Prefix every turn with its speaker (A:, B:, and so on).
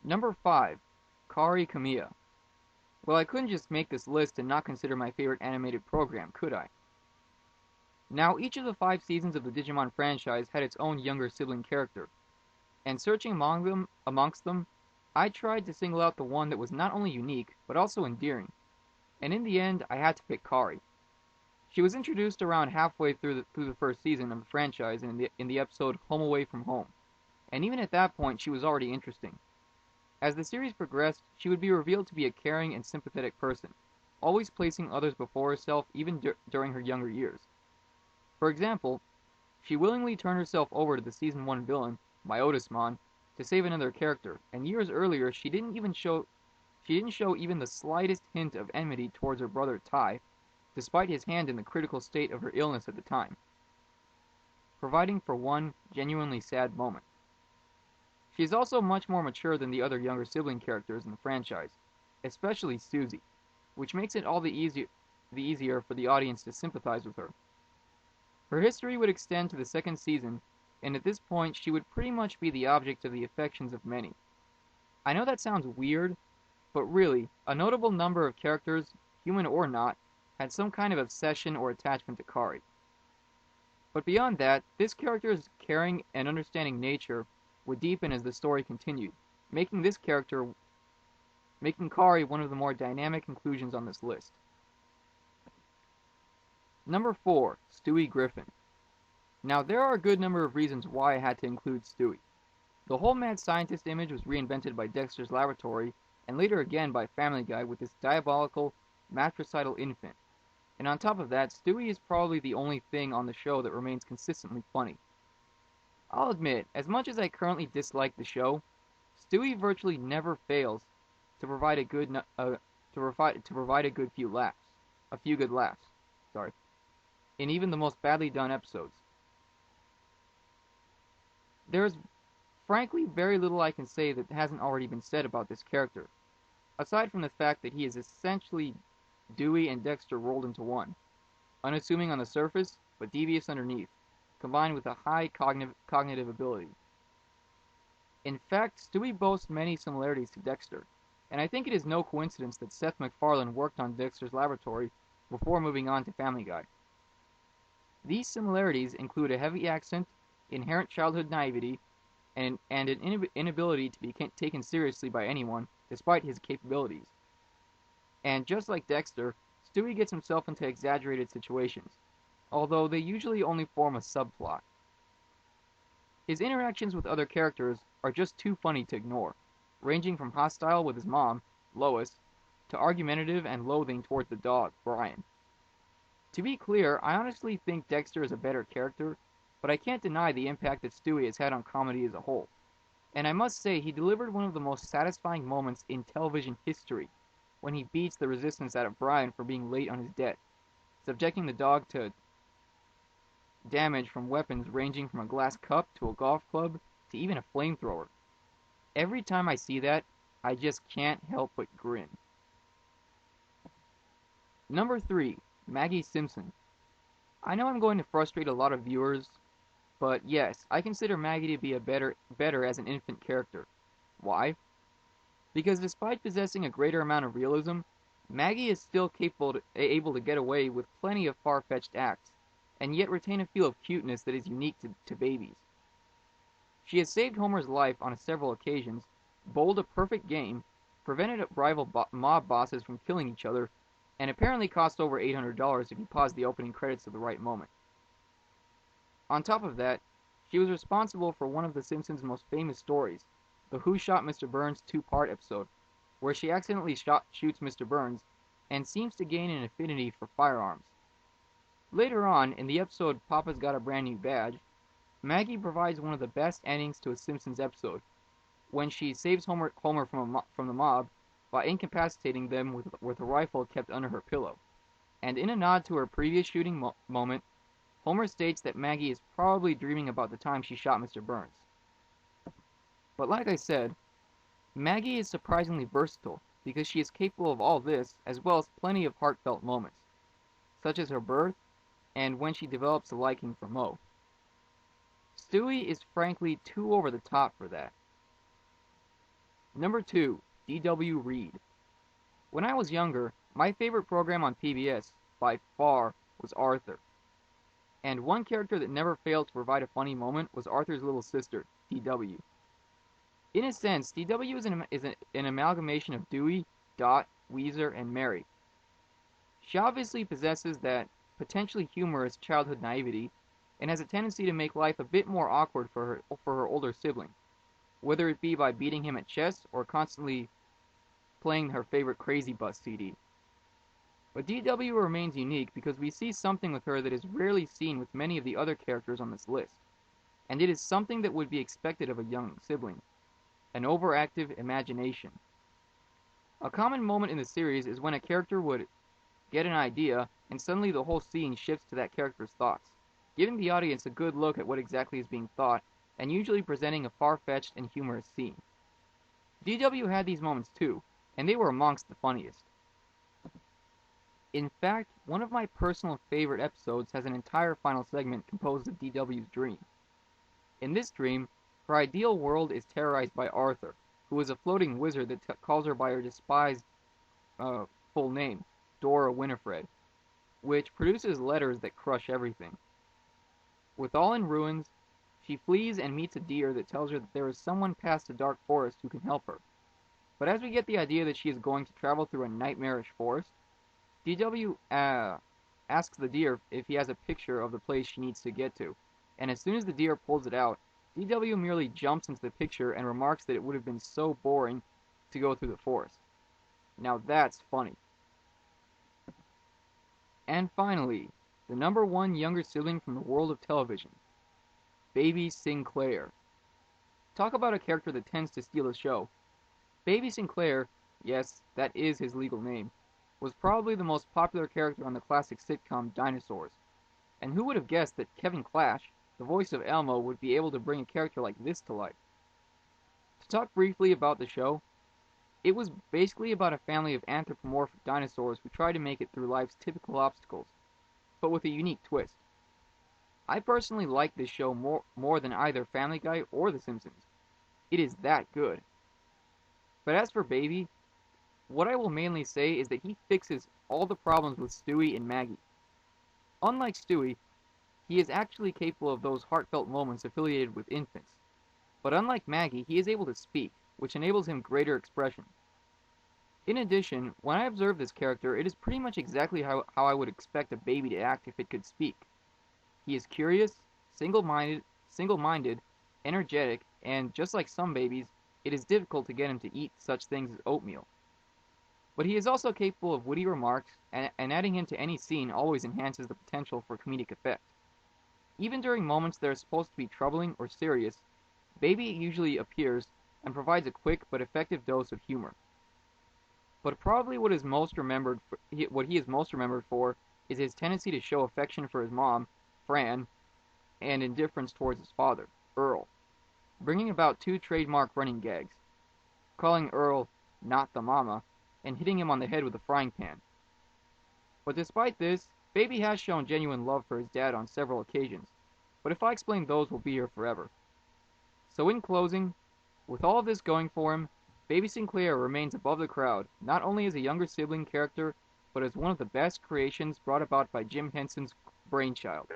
A: Number 5. Kari Kamiya. Well, I couldn't just make this list and not consider my favorite animated program, could I? Now, each of the 5 seasons of the Digimon franchise had its own younger sibling character, and searching amongst them, I tried to single out the one that was not only unique, but also endearing. And in the end, I had to pick Kari. She was introduced around halfway through the first season of the franchise in the episode Home Away from Home, and even at that point she was already interesting. As the series progressed, she would be revealed to be a caring and sympathetic person, always placing others before herself even during her younger years. For example, she willingly turned herself over to the season 1 villain, Myotismon, to save another character, and years earlier she didn't show even the slightest hint of enmity towards her brother Tai, despite his hand in the critical state of her illness at the time, providing for one genuinely sad moment. She is also much more mature than the other younger sibling characters in the franchise, especially Susie, which makes it all the easier for the audience to sympathize with her. Her history would extend to the second season, and at this point she would pretty much be the object of the affections of many. I know that sounds weird, but really, a notable number of characters, human or not, had some kind of obsession or attachment to Kari. But beyond that, this character's caring and understanding nature would deepen as the story continued, making Kari one of the more dynamic inclusions on this list. Number 4. Stewie Griffin. Now, there are a good number of reasons why I had to include Stewie. The whole mad scientist image was reinvented by Dexter's Laboratory, and later again by Family Guy with this diabolical, matricidal infant. And on top of that, Stewie is probably the only thing on the show that remains consistently funny. I'll admit, as much as I currently dislike the show, Stewie virtually never fails to provide a good few good laughs, in even the most badly done episodes. There's frankly very little I can say that hasn't already been said about this character, aside from the fact that he is essentially Dewey and Dexter rolled into one, unassuming on the surface, but devious underneath, combined with a high cognitive ability. In fact, Stewie boasts many similarities to Dexter, and I think it is no coincidence that Seth MacFarlane worked on Dexter's Laboratory before moving on to Family Guy. These similarities include a heavy accent, inherent childhood naivety, and an inability to be taken seriously by anyone, despite his capabilities. And just like Dexter, Stewie gets himself into exaggerated situations, although they usually only form a subplot. His interactions with other characters are just too funny to ignore, ranging from hostile with his mom, Lois, to argumentative and loathing towards the dog, Brian. To be clear, I honestly think Dexter is a better character, but I can't deny the impact that Stewie has had on comedy as a whole. And I must say, he delivered one of the most satisfying moments in television history, when he beats the resistance out of Brian for being late on his debt, subjecting the dog to damage from weapons ranging from a glass cup to a golf club to even a flamethrower. Every time I see that, I just can't help but grin. Number 3. Maggie Simpson. I know I'm going to frustrate a lot of viewers, but yes, I consider Maggie to be better as an infant character. Why? Because despite possessing a greater amount of realism, Maggie is still able to get away with plenty of far-fetched acts, and yet retain a feel of cuteness that is unique to babies. She has saved Homer's life on several occasions, bowled a perfect game, prevented rival mob bosses from killing each other, and apparently cost over $800 if you pause the opening credits at the right moment. On top of that, she was responsible for one of The Simpsons' most famous stories, the Who Shot Mr. Burns 2-part episode, where she accidentally shoots Mr. Burns, and seems to gain an affinity for firearms. Later on, in the episode Papa's Got a Brand New Badge, Maggie provides one of the best endings to a Simpsons episode, when she saves Homer from the mob by incapacitating them with a rifle kept under her pillow. And in a nod to her previous shooting moment, Homer states that Maggie is probably dreaming about the time she shot Mr. Burns. But like I said, Maggie is surprisingly versatile because she is capable of all this as well as plenty of heartfelt moments, such as her birth and when she develops a liking for Moe. Stewie is frankly too over the top for that. Number 2, D.W. Reed. When I was younger, my favorite program on PBS, by far, was Arthur. And one character that never failed to provide a funny moment was Arthur's little sister, D.W. In a sense, D.W. is an amalgamation of Dewey, Dot, Weezer, and Mary. She obviously possesses that potentially humorous childhood naivety and has a tendency to make life a bit more awkward for her older sibling, whether it be by beating him at chess or constantly playing her favorite Crazy Bus CD. But DW remains unique because we see something with her that is rarely seen with many of the other characters on this list, and it is something that would be expected of a young sibling, an overactive imagination. A common moment in the series is when a character would get an idea and suddenly the whole scene shifts to that character's thoughts, giving the audience a good look at what exactly is being thought and usually presenting a far-fetched and humorous scene. DW had these moments too, and they were amongst the funniest. In fact, one of my personal favorite episodes has an entire final segment composed of DW's dream. In this dream, her ideal world is terrorized by Arthur, who is a floating wizard that calls her by her despised full name, Dora Winifred, which produces letters that crush everything. With all in ruins, she flees and meets a deer that tells her that there is someone past the dark forest who can help her. But as we get the idea that she is going to travel through a nightmarish forest, DW asks the deer if he has a picture of the place she needs to get to, and as soon as the deer pulls it out, DW merely jumps into the picture and remarks that it would have been so boring to go through the forest. Now that's funny. And finally, the number one younger sibling from the world of television, Baby Sinclair. Talk about a character that tends to steal the show. Baby Sinclair, yes, that is his legal name, was probably the most popular character on the classic sitcom Dinosaurs. And who would have guessed that Kevin Clash, the voice of Elmo, would be able to bring a character like this to life? To talk briefly about the show, it was basically about a family of anthropomorphic dinosaurs who try to make it through life's typical obstacles, but with a unique twist. I personally like this show more than either Family Guy or The Simpsons. It is that good. But as for Baby, what I will mainly say is that he fixes all the problems with Stewie and Maggie. Unlike Stewie, he is actually capable of those heartfelt moments affiliated with infants. But unlike Maggie, he is able to speak, which enables him greater expression. In addition, when I observe this character, it is pretty much exactly how I would expect a baby to act if it could speak. He is curious, single-minded, energetic, and just like some babies, it is difficult to get him to eat such things as oatmeal. But he is also capable of witty remarks, and adding him to any scene always enhances the potential for comedic effect. Even during moments that are supposed to be troubling or serious, Baby usually appears and provides a quick but effective dose of humor. But probably what he is most remembered for is his tendency to show affection for his mom, Fran, and indifference towards his father, Earl, bringing about two trademark running gags, calling Earl "not the mama" and hitting him on the head with a frying pan. But despite this, Baby has shown genuine love for his dad on several occasions, but if I explain those, we'll be here forever. So in closing, with all of this going for him, Baby Sinclair remains above the crowd, not only as a younger sibling character, but as one of the best creations brought about by Jim Henson's brainchild.